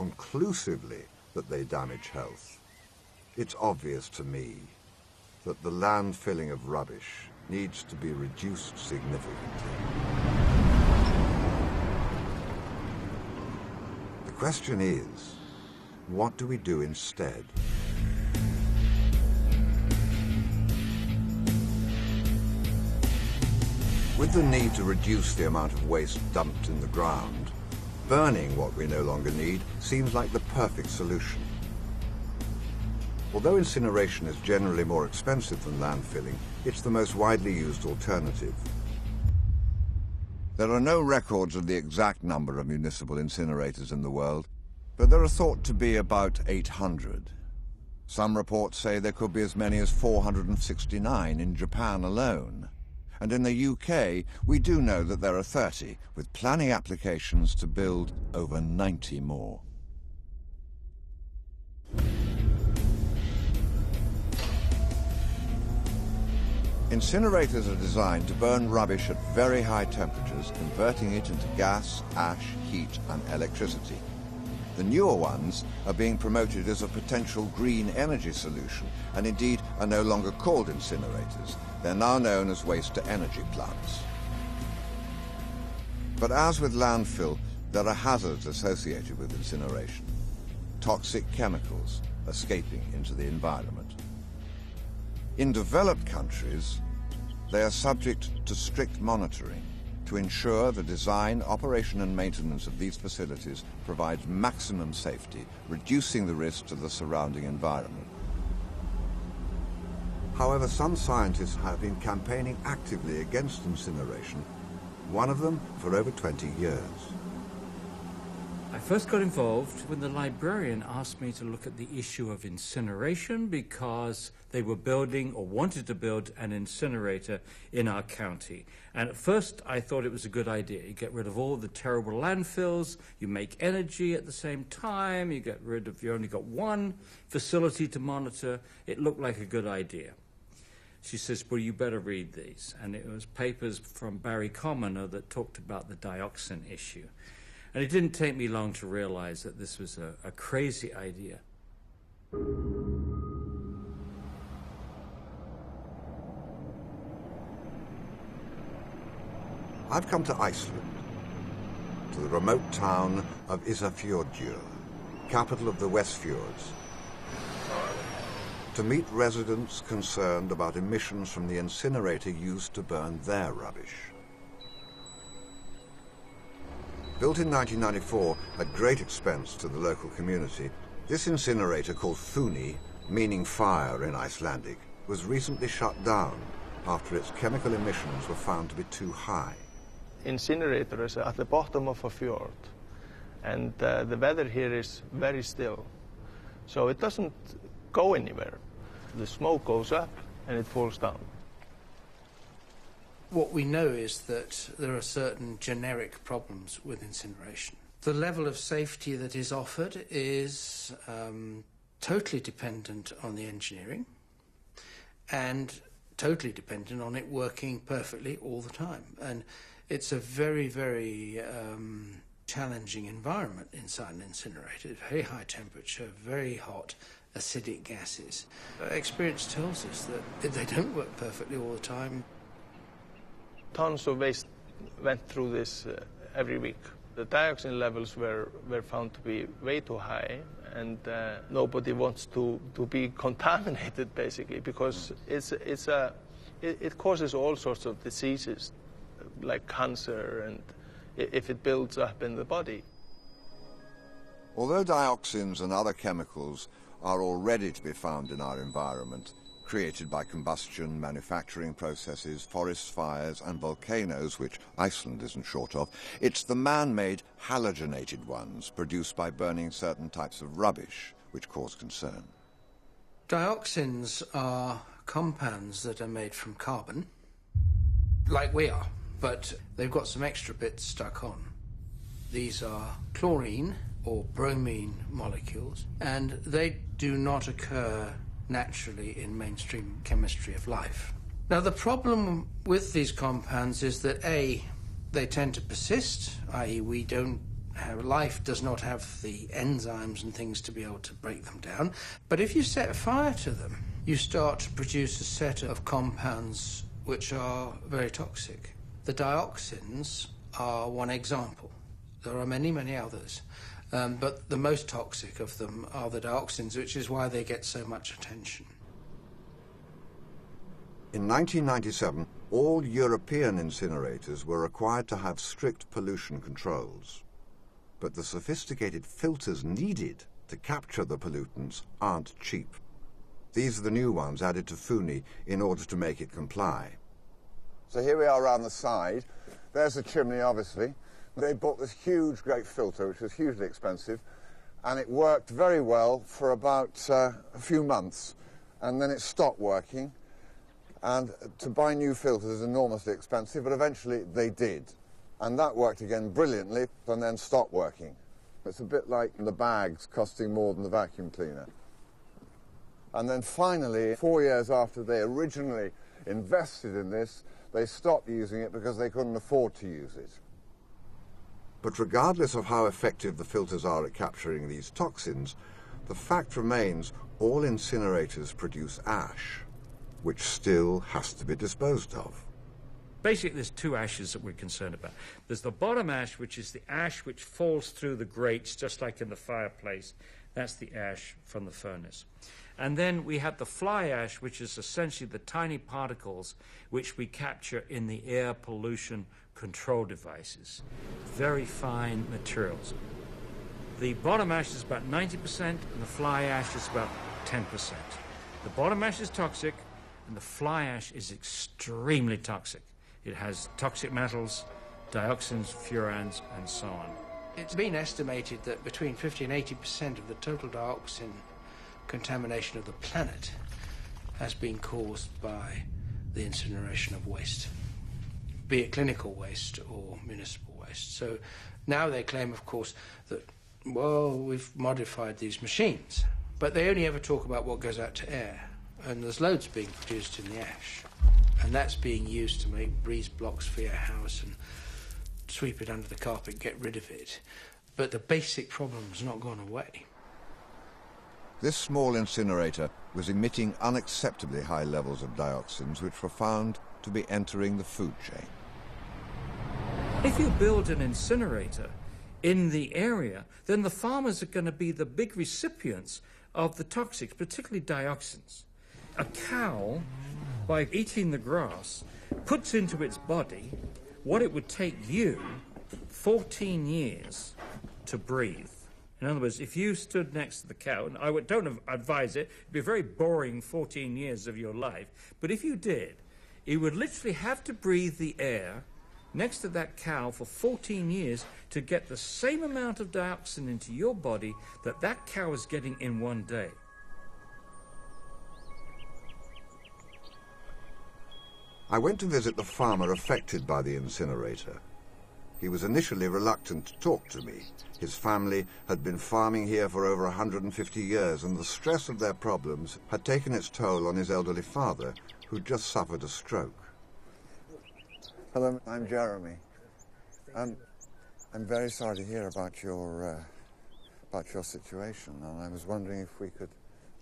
conclusively that they damage health, it's obvious to me that the landfilling of rubbish needs to be reduced significantly. The question is, what do we do instead? With the need to reduce the amount of waste dumped in the ground, burning what we no longer need seems like the perfect solution. Although incineration is generally more expensive than landfilling, it's the most widely used alternative. There are no records of the exact number of municipal incinerators in the world, but there are thought to be about 800. Some reports say there could be as many as 469 in Japan alone. And in the UK, we do know that there are 30, with planning applications to build over 90 more. Incinerators are designed to burn rubbish at very high temperatures, converting it into gas, ash, heat, and electricity. The newer ones are being promoted as a potential green energy solution, and indeed are no longer called incinerators. They're now known as waste-to-energy plants. But as with landfill, there are hazards associated with incineration. Toxic chemicals escaping into the environment. In developed countries, they are subject to strict monitoring to ensure the design, operation and maintenance of these facilities provides maximum safety, reducing the risk to the surrounding environment. However, some scientists have been campaigning actively against incineration, one of them for over 20 years. I first got involved when the librarian asked me to look at the issue of incineration because they were building or wanted to build an incinerator in our county. And at first I thought it was a good idea. You get rid of all the terrible landfills, you make energy at the same time, you only got one facility to monitor. It looked like a good idea. She says, well, you better read these. And it was papers from Barry Commoner that talked about the dioxin issue. And it didn't take me long to realize that this was a crazy idea. I've come to Iceland, to the remote town of Ísafjörður, capital of the Westfjords, to meet residents concerned about emissions from the incinerator used to burn their rubbish. Built in 1994 at great expense to the local community, this incinerator called Þuni, meaning fire in Icelandic, was recently shut down after its chemical emissions were found to be too high. Incinerator is at the bottom of a fjord, and the weather here is very still, so it doesn't go anywhere. The smoke goes up and it falls down. What we know is that there are certain generic problems with incineration. The level of safety that is offered is totally dependent on the engineering and totally dependent on it working perfectly all the time. And it's a very, very challenging environment inside an incinerator. Very high temperature, very hot, acidic gases. Experience tells us that they don't work perfectly all the time. Tons of waste went through this every week. The dioxin levels were found to be way too high, and nobody wants to be contaminated, basically, because it causes all sorts of diseases, like cancer, and if it builds up in the body. Although dioxins and other chemicals are already to be found in our environment, created by combustion, manufacturing processes, forest fires and volcanoes, which Iceland isn't short of, it's the man-made halogenated ones produced by burning certain types of rubbish which cause concern. Dioxins are compounds that are made from carbon, like we are, but they've got some extra bits stuck on. These are chlorine or bromine molecules, and they do not occur naturally in mainstream chemistry of life. Now, the problem with these compounds is that A, they tend to persist, i.e. we don't Life does not have the enzymes and things to be able to break them down. But if you set fire to them, you start to produce a set of compounds which are very toxic. The dioxins are one example. There are many, many others. But the most toxic of them are the dioxins, which is why they get so much attention. In 1997, all European incinerators were required to have strict pollution controls. But the sophisticated filters needed to capture the pollutants aren't cheap. These are the new ones added to Funi in order to make it comply. So here we are around the side. There's the chimney, obviously. They bought this huge, great filter, which was hugely expensive, and it worked very well for about a few months, and then it stopped working. And to buy new filters is enormously expensive, but eventually they did. And that worked again brilliantly, and then stopped working. It's a bit like the bags costing more than the vacuum cleaner. And then finally, 4 years after they originally invested in this, they stopped using it because they couldn't afford to use it. But regardless of how effective the filters are at capturing these toxins, the fact remains all incinerators produce ash, which still has to be disposed of. Basically, there's two ashes that we're concerned about. There's the bottom ash, which is the ash which falls through the grates, just like in the fireplace. That's the ash from the furnace. And then we have the fly ash, which is essentially the tiny particles which we capture in the air pollution control devices. Very fine materials. The bottom ash is about 90%, and the fly ash is about 10%. The bottom ash is toxic, and the fly ash is extremely toxic. It has toxic metals, dioxins, furans, and so on. It's been estimated that between 50 and 80% of the total dioxin contamination of the planet has been caused by the incineration of waste, be it clinical waste or municipal waste. So now they claim, of course, that, well, we've modified these machines, but they only ever talk about what goes out to air. And there's loads being produced in the ash, and that's being used to make breeze blocks for your house and sweep it under the carpet, get rid of it. But the basic problem's not gone away. This small incinerator was emitting unacceptably high levels of dioxins which were found to be entering the food chain. If you build an incinerator in the area, then the farmers are going to be the big recipients of the toxics, particularly dioxins. A cow, by eating the grass, puts into its body what it would take you 14 years to breathe. In other words, if you stood next to the cow, and I don't advise it, it'd be a very boring 14 years of your life, but if you did, you would literally have to breathe the air next to that cow for 14 years to get the same amount of dioxin into your body that that cow is getting in one day. I went to visit the farmer affected by the incinerator. He was initially reluctant to talk to me. His family had been farming here for over 150 years, and the stress of their problems had taken its toll on his elderly father, who'd just suffered a stroke. Hello, I'm Jeremy. I'm very sorry to hear about your situation, and I was wondering if we could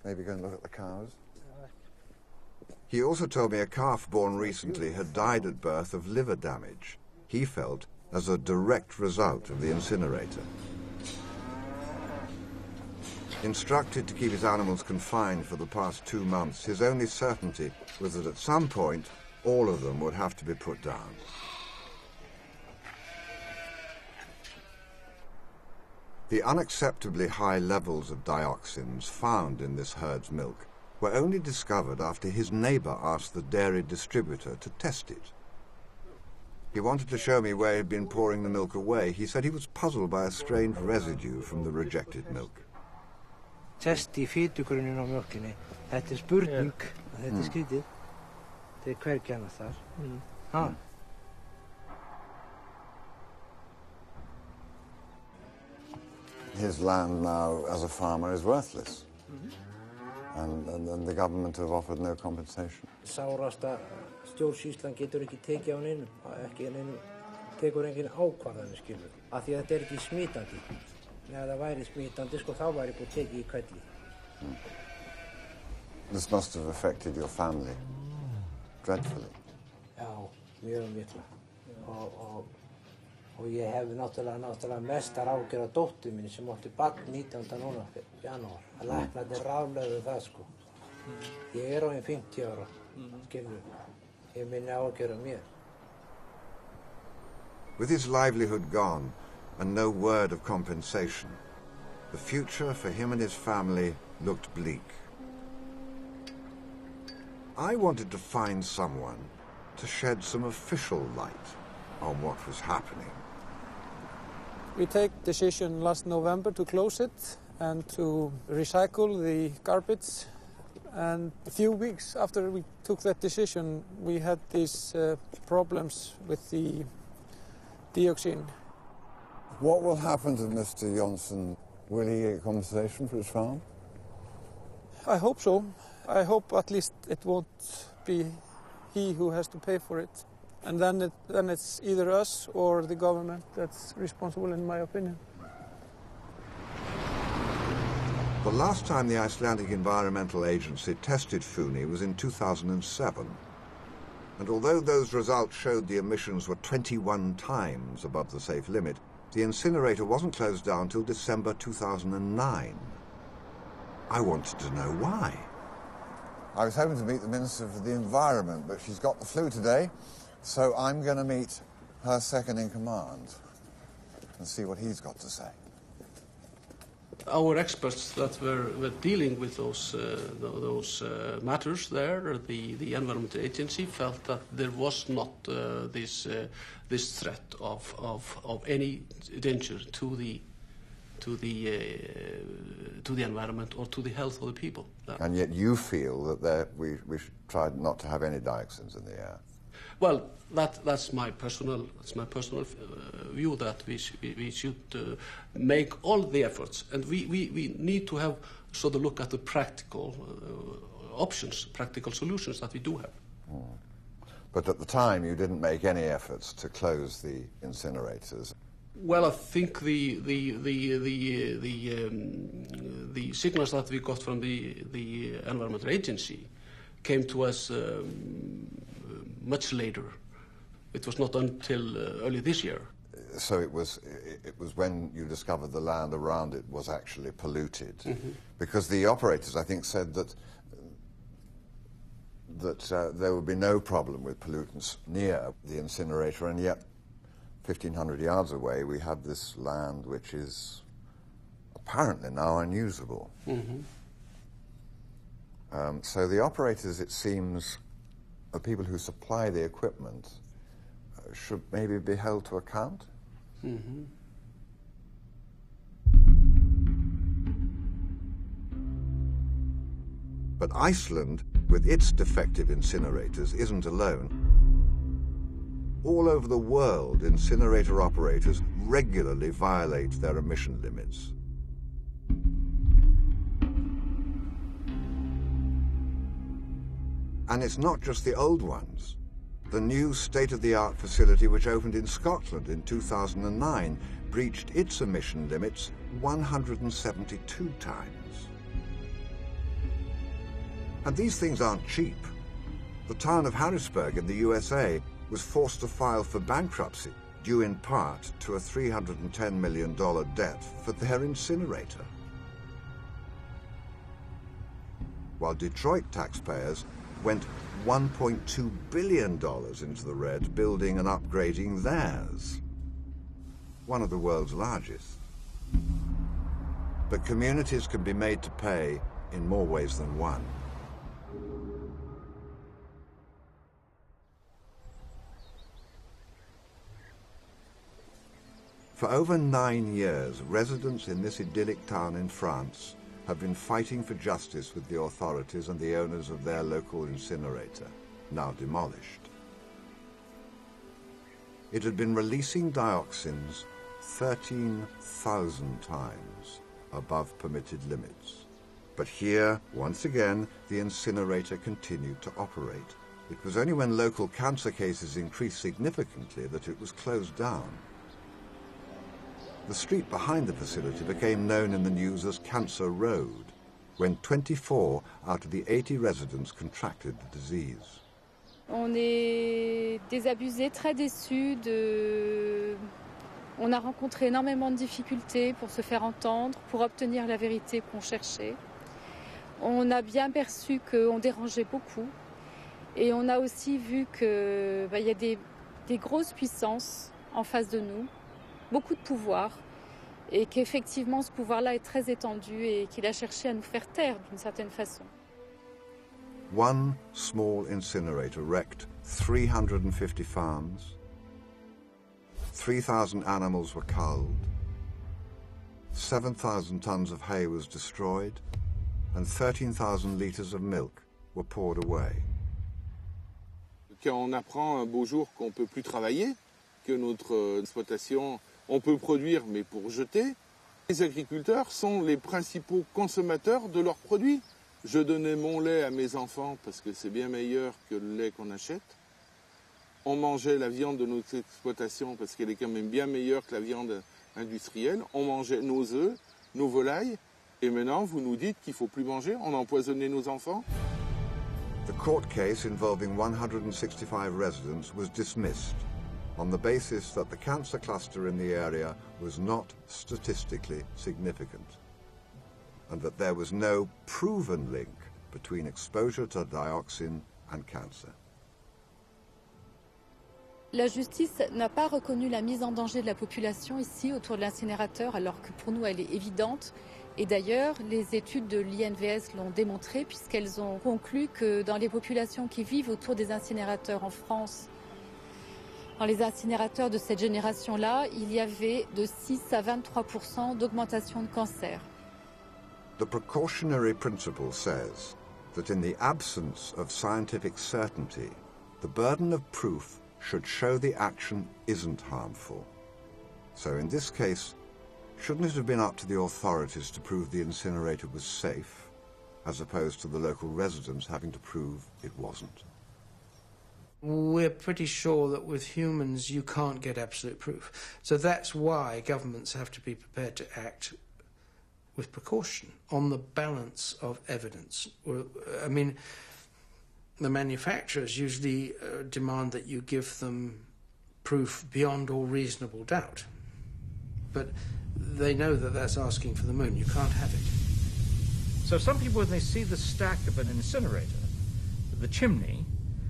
maybe go and look at the cows. He also told me a calf born recently had died at birth of liver damage, he felt, as a direct result of the incinerator. Instructed to keep his animals confined for the past 2 months, his only certainty was that at some point all of them would have to be put down. The unacceptably high levels of dioxins found in this herd's milk were only discovered after his neighbour asked the dairy distributor to test it. He wanted to show me where he'd been pouring the milk away. He said he was puzzled by a strange residue from the rejected milk. Test í fitugrunnin á mjölkinni. Þetta spurning, þetta skrítið. Þetta hvergi annað þar. His land now, as a farmer, is worthless. And the government have offered no compensation. Sárasta stjórnsýslan getur ekki tekið á neinum, ekki neinum tekur engin ákvarðanir, skilur. Af því að þetta ekki smitandi. Ef það væri smitandi, sko, þá væri búið tekið í hvelli. This must have affected your family dreadfully. Já, mjög mikla. Og ég hef náttúrulega mestar ágjör af dóttur minni sem átti barn 19. janúar. Að læknarnir ráðlögðu það, sko. Ég orðinn 50 ára, skilur. Ég minni ágjör af mér. With his livelihood gone and no word of compensation, the future for him and his family looked bleak. I wanted to find someone to shed some official light on what was happening. We take decision last November to close it and to recycle the garbage. And a few weeks after we took that decision, we had these problems with the dioxin. What will happen to Mr. Jonsson? Will he get compensation for his farm? I hope so. I hope at least it won't be he who has to pay for it. And then it's either us or the government that's responsible, in my opinion. The last time the Icelandic Environmental Agency tested Funi was in 2007. And although those results showed the emissions were 21 times above the safe limit, the incinerator wasn't closed down till December 2009. I wanted to know why. I was hoping to meet the Minister for the Environment, but she's got the flu today, so I'm going to meet her second-in-command and see what he's got to say. Our experts that were dealing with those matters there, the Environment Agency, felt that there was not this threat of any danger to the environment or to the health of the people. And yet you feel that we should try not to have any dioxins in the air. Well, that's my personal view, that we should make all the efforts, and we need to have sort of look at the practical options, practical solutions that we do have. But at the time, you didn't make any efforts to close the incinerators. Well, I think the signals that we got from the Environmental Agency came to us much later. It was not until early this year. So it was when you discovered the land around it was actually polluted, because the operators, I think, said that there would be no problem with pollutants near the incinerator, and yet 1,500 yards away we have this land which is apparently now unusable. So the operators, it seems, the people who supply the equipment should maybe be held to account. But Iceland, with its defective incinerators, isn't alone. All over the world, incinerator operators regularly violate their emission limits. And it's not just the old ones. The new state-of-the-art facility which opened in Scotland in 2009 breached its emission limits 172 times. And these things aren't cheap. The town of Harrisburg in the USA was forced to file for bankruptcy, due in part to a $310 million debt for their incinerator. While Detroit taxpayers went $1.2 billion into the red building and upgrading theirs, one of the world's largest. But communities can be made to pay in more ways than one. For over 9 years, residents in this idyllic town in France have been fighting for justice with the authorities and the owners of their local incinerator, now demolished. It had been releasing dioxins 13,000 times above permitted limits. But here, once again, the incinerator continued to operate, It was only when local cancer cases increased significantly that it was closed down. The street behind the facility became known in the news as Cancer Road, when 24 out of the 80 residents contracted the disease. On est désabusés, très déçus On a rencontré énormément de difficultés pour se faire entendre, pour obtenir la vérité qu'on cherchait. On a bien perçu qu'on dérangeait beaucoup. Et on a aussi vu qu'il y a des grosses puissances en face de nous, beaucoup de pouvoir, et qu'effectivement ce pouvoir-là est très étendu et qu'il a cherché à nous faire taire d'une certaine façon. One small incinerator wrecked 350 farms, 3,000 animals were culled, 7,000 tons of hay was destroyed, and 13,000 litres of milk were poured away. Quand on apprend un beau jour qu'on ne peut plus travailler, que notre exploitation, on peut produire mais pour jeter, les agriculteurs sont les principaux consommateurs de leurs produits. Je donnais mon lait à mes enfants parce que c'est bien meilleur que le lait qu'on achète. On mangeait la viande de notre exploitation parce qu'elle est quand même bien meilleure que la viande industrielle. On mangeait nos œufs, nos volailles. Et maintenant, vous nous dites qu'il ne faut plus manger, on a empoisonné nos enfants. The court case involving 165 residents was dismissed on the basis that the cancer cluster in the area was not statistically significant and that there was no proven link between exposure to dioxin and cancer. La justice n'a pas reconnu la mise en danger de la population ici autour de l'incinérateur alors que pour nous elle est évidente. Et d'ailleurs, les études de l'INVS l'ont démontré puisqu'elles ont conclu que dans les populations qui vivent autour des incinérateurs en France, dans les incinérateurs de cette génération-là, il y avait de 6 à 23% d'augmentation de cancer. The precautionary principle says that in the absence of scientific certainty, the burden of proof should show the action isn't harmful. So in this case, shouldn't it have been up to the authorities to prove the incinerator was safe, as opposed to the local residents having to prove it wasn't? We're pretty sure that with humans you can't get absolute proof. So that's why governments have to be prepared to act with precaution on the balance of evidence. I mean, the manufacturers usually demand that you give them proof beyond all reasonable doubt. But they know that that's asking for the moon. You can't have it. So some people, when they see the stack of an incinerator, the chimney,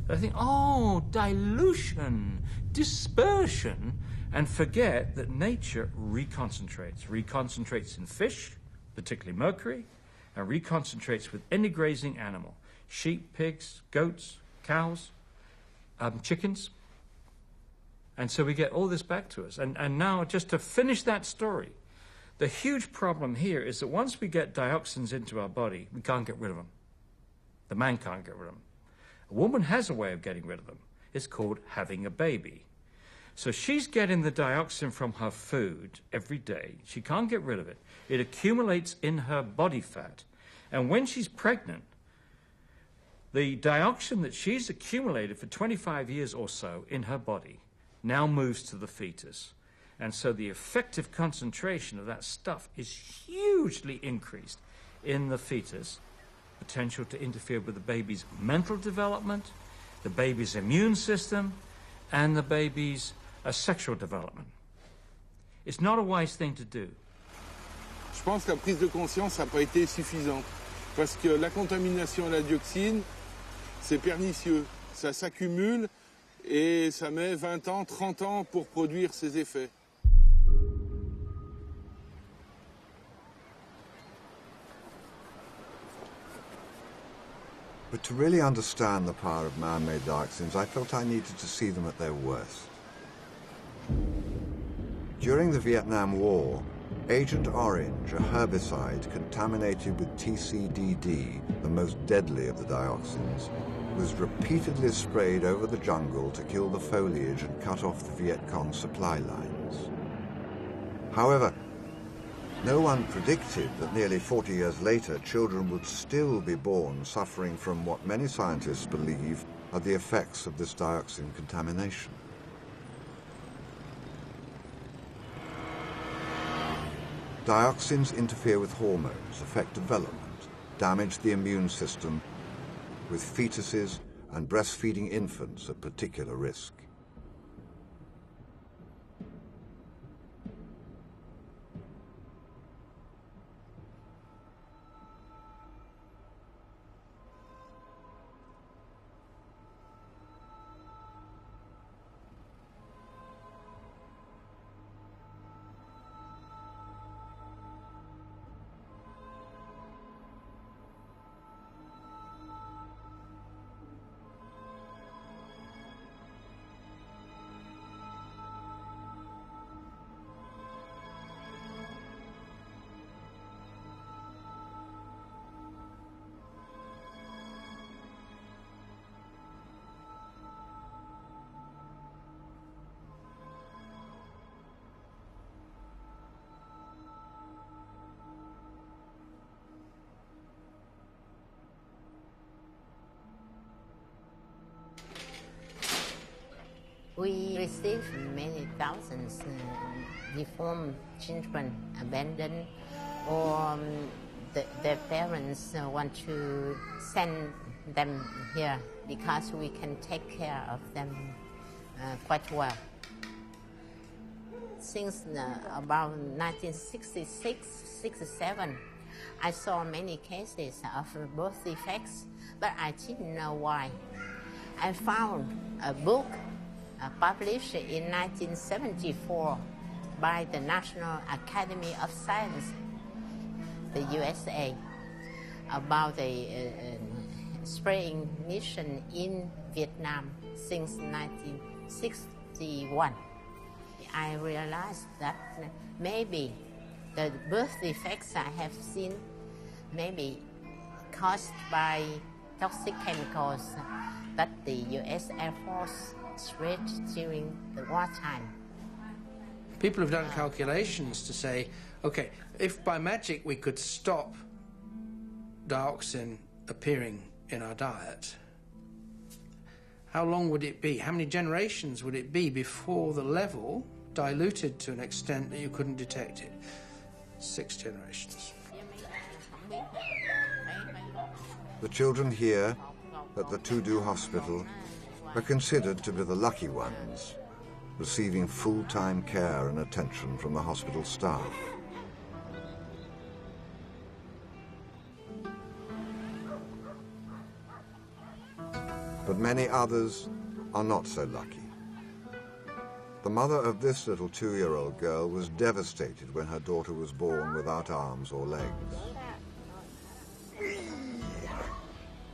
they think, oh, dilution, dispersion, and forget that nature reconcentrates in fish, particularly mercury, and reconcentrates with any grazing animal, sheep, pigs, goats, cows, chickens. And so we get all this back to us. And now, just to finish that story, the huge problem here is that once we get dioxins into our body, we can't get rid of them. The man can't get rid of them. A woman has a way of getting rid of them. It's called having a baby. So she's getting the dioxin from her food every day. She can't get rid of it. It accumulates in her body fat. And when she's pregnant, the dioxin that she's accumulated for 25 years or so in her body now moves to the fetus. And so the effective concentration of that stuff is hugely increased in the fetus, potential to interfere with the baby's mental development, the baby's immune system, and the baby's sexual development. It's not a wise thing to do. Je pense que la prise de conscience n'a pas été suffisante parce que la contamination à la dioxine, c'est pernicieux. Ça s'accumule et ça met 20 ans, 30 ans pour produire ses effets. But to really understand the power of man-made dioxins, I felt I needed to see them at their worst. During the Vietnam War, Agent Orange, a herbicide contaminated with TCDD, the most deadly of the dioxins, was repeatedly sprayed over the jungle to kill the foliage and cut off the Viet Cong supply lines. However, no one predicted that nearly 40 years later, children would still be born suffering from what many scientists believe are the effects of this dioxin contamination. Dioxins interfere with hormones, affect development, damage the immune system, with fetuses and breastfeeding infants at particular risk. We receive many thousands deformed children abandoned, or their parents want to send them here because we can take care of them quite well. Since about 1966-67, I saw many cases of birth defects, but I didn't know why. I found a book published in 1974 by the National Academy of Science, the USA, about the spraying mission in Vietnam since 1961. I realized that maybe the birth defects I have seen may be caused by toxic chemicals that the US Air Force sprayed during the wartime. People have done calculations to say, okay, if by magic we could stop dioxin appearing in our diet, how long would it be? How many generations would it be before the level diluted to an extent that you couldn't detect it? 6 generations. The children here at the Tudu Hospital are considered to be the lucky ones, receiving full-time care and attention from the hospital staff. But many others are not so lucky. The mother of this little 2-year-old girl was devastated when her daughter was born without arms or legs.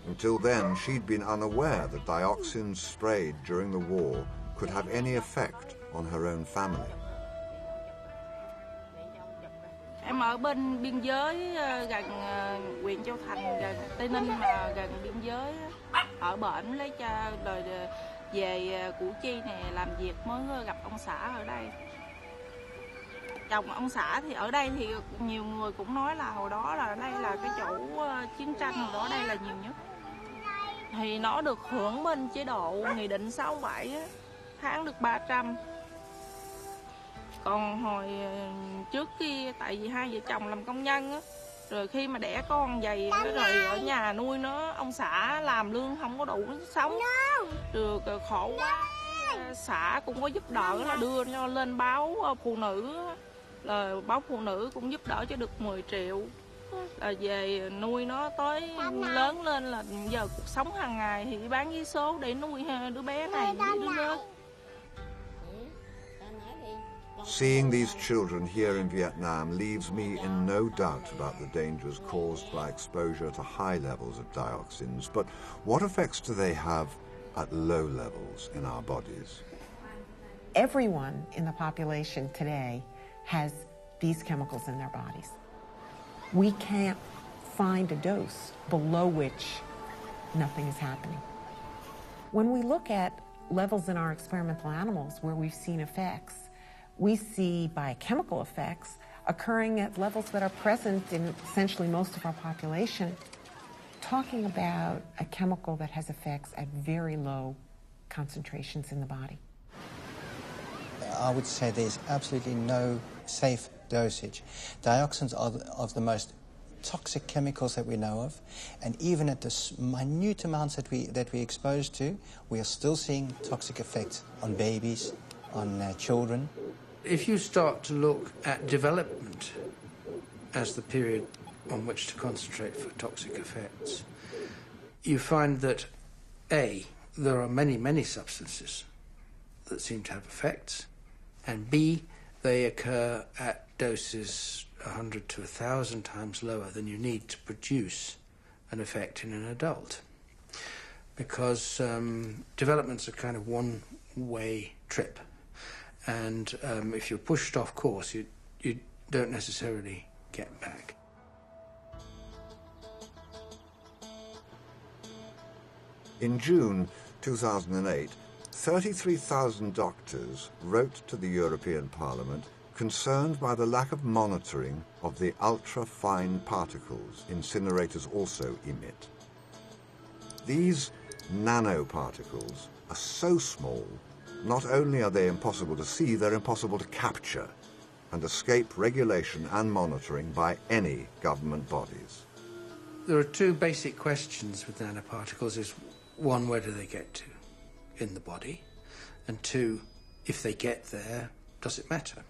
Until then, she'd been unaware that dioxins sprayed during the war could have any effect on her own family. Em ở bên biên giới gần huyện Châu Thành, gần Tây Ninh mà gần biên giới, ở bển lấy cho rồi về Củ Chi này làm việc mới gặp ông xã ở đây. Chồng ông xã thì ở đây thì nhiều người cũng nói là hồi đó là đây là cái chỗ chiến tranh, hồi đó đây là nhiều nhất. Thì nó được hưởng bên chế độ nghị định 67 á, tháng được 300. Còn hồi trước kia tại vì hai vợ chồng làm công nhân á, rồi khi mà đẻ con vậy rồi ở nhà nuôi nó, ông xã làm lương không có đủ sống, rồi khổ quá. Xã cũng có giúp đỡ là đưa cho lên báo phụ nữ, là báo phụ nữ cũng giúp đỡ cho được 10 triệu. Là về nuôi nó tới lớn lên, là giờ cuộc sống hàng ngày thì bán vé số để nuôi đứa bé này với đứa lớn. Seeing these children here in Vietnam leaves me in no doubt about the dangers caused by exposure to high levels of dioxins, but what effects do they have at low levels in our bodies? Everyone in the population today has these chemicals in their bodies. We can't find a dose below which nothing is happening. When we look at levels in our experimental animals where we've seen effects, we see biochemical effects occurring at levels that are present in essentially most of our population talking about a chemical that has effects at very low concentrations in the body. I would say there's absolutely no safe dosage. Dioxins are of the most toxic chemicals that we know of, and even at the minute amounts that we're exposed to, we are still seeing toxic effects on babies, on children. If you start to look at development as the period on which to concentrate for toxic effects, you find that A, there are many, many substances that seem to have effects, and B, they occur at doses 100 to 1,000 times lower than you need to produce an effect in an adult. Because development's a kind of one-way trip, and if you're pushed off course, you don't necessarily get back. In June 2008, 33,000 doctors wrote to the European Parliament concerned by the lack of monitoring of the ultra-fine particles incinerators also emit. These nanoparticles are so small, not only are they impossible to see, they're impossible to capture and escape regulation and monitoring by any government bodies. There are two basic questions with nanoparticles. Is one, where do they get to in the body? And two, if they get there, does it matter?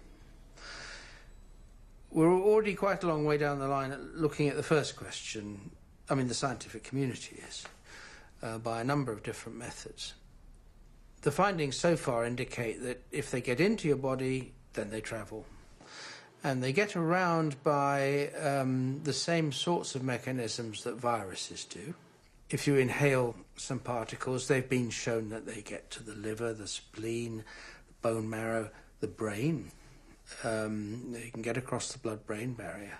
We're already quite a long way down the line at looking at the first question. I mean, the scientific community is, by a number of different methods. The findings so far indicate that if they get into your body, then they travel. And they get around by the same sorts of mechanisms that viruses do. If you inhale some particles, they've been shown that they get to the liver, the spleen, the bone marrow, the brain. They can get across the blood-brain barrier.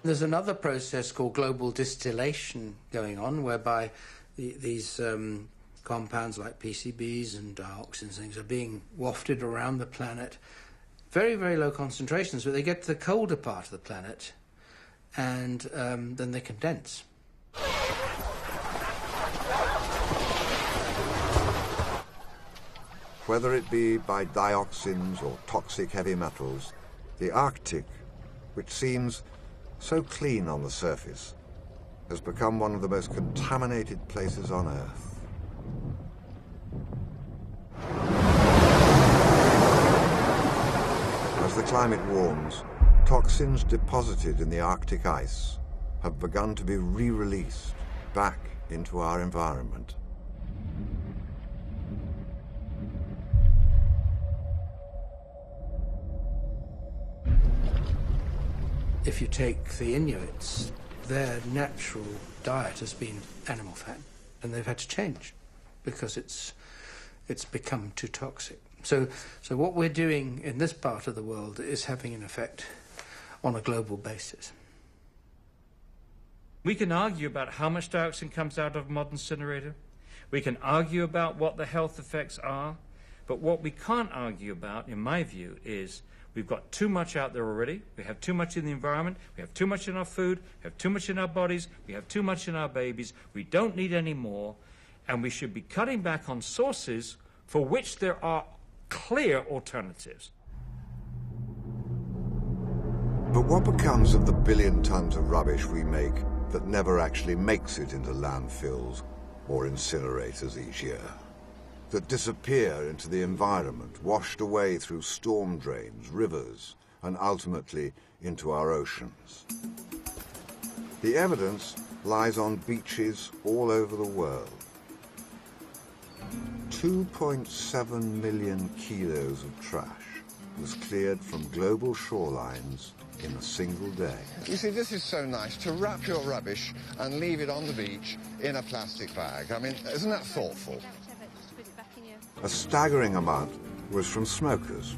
There's another process called global distillation going on, whereby these compounds like PCBs and dioxins things are being wafted around the planet. Very, very low concentrations, but they get to the colder part of the planet, and then they condense. Whether it be by dioxins or toxic heavy metals, the Arctic, which seems so clean on the surface, has become one of the most contaminated places on Earth. As the climate warms, toxins deposited in the Arctic ice have begun to be re-released back into our environment. If you take the Inuits, their natural diet has been animal fat, and they've had to change because it's become too toxic. So what we're doing in this part of the world is having an effect on a global basis. We can argue about how much dioxin comes out of a modern incinerator. We can argue about what the health effects are. But what we can't argue about, in my view, is we've got too much out there already. We have too much in the environment. We have too much in our food. We have too much in our bodies. We have too much in our babies. We don't need any more. And we should be cutting back on sources for which there are clear alternatives. But what becomes of the billion tons of rubbish we make that never actually makes it into landfills or incinerators each year? That disappear into the environment, washed away through storm drains, rivers, and ultimately into our oceans. The evidence lies on beaches all over the world. 2.7 million kilos of trash was cleared from global shorelines in a single day. You see, this is so nice, to wrap your rubbish and leave it on the beach in a plastic bag. I mean, isn't that thoughtful? A staggering amount was from smokers.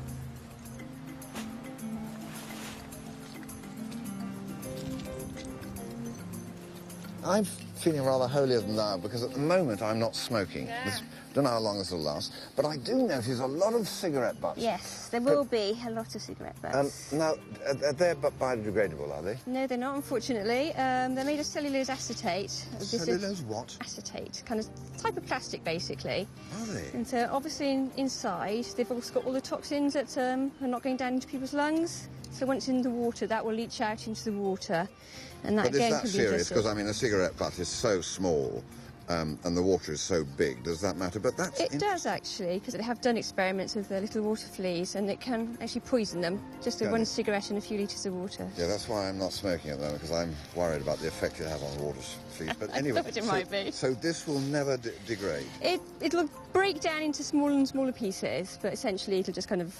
I'm feeling rather holier than thou because at the moment I'm not smoking. Don't know how long this will last, but I do notice a lot of cigarette butts. Yes, there will be a lot of cigarette butts. Now, they're biodegradable, are they? No, they're not, unfortunately. They're made of cellulose acetate. Cellulose what? Acetate, kind of type of plastic, basically. Are they? And obviously inside, they've also got all the toxins that are not going down into people's lungs. So once in the water, that will leach out into the water. And that, but again, is that can serious? be Because, I mean, a cigarette butt is so small. And the water is so big, does that matter? But that's it does, actually, because they have done experiments with the little water fleas, and it can actually poison them, just with one cigarette and a few litres of water. Yeah, that's why I'm not smoking at the moment, because I'm worried about the effect it has on water fleas. But anyway, it might be. So this will never degrade? It'll break down into smaller and smaller pieces, but essentially it'll just kind of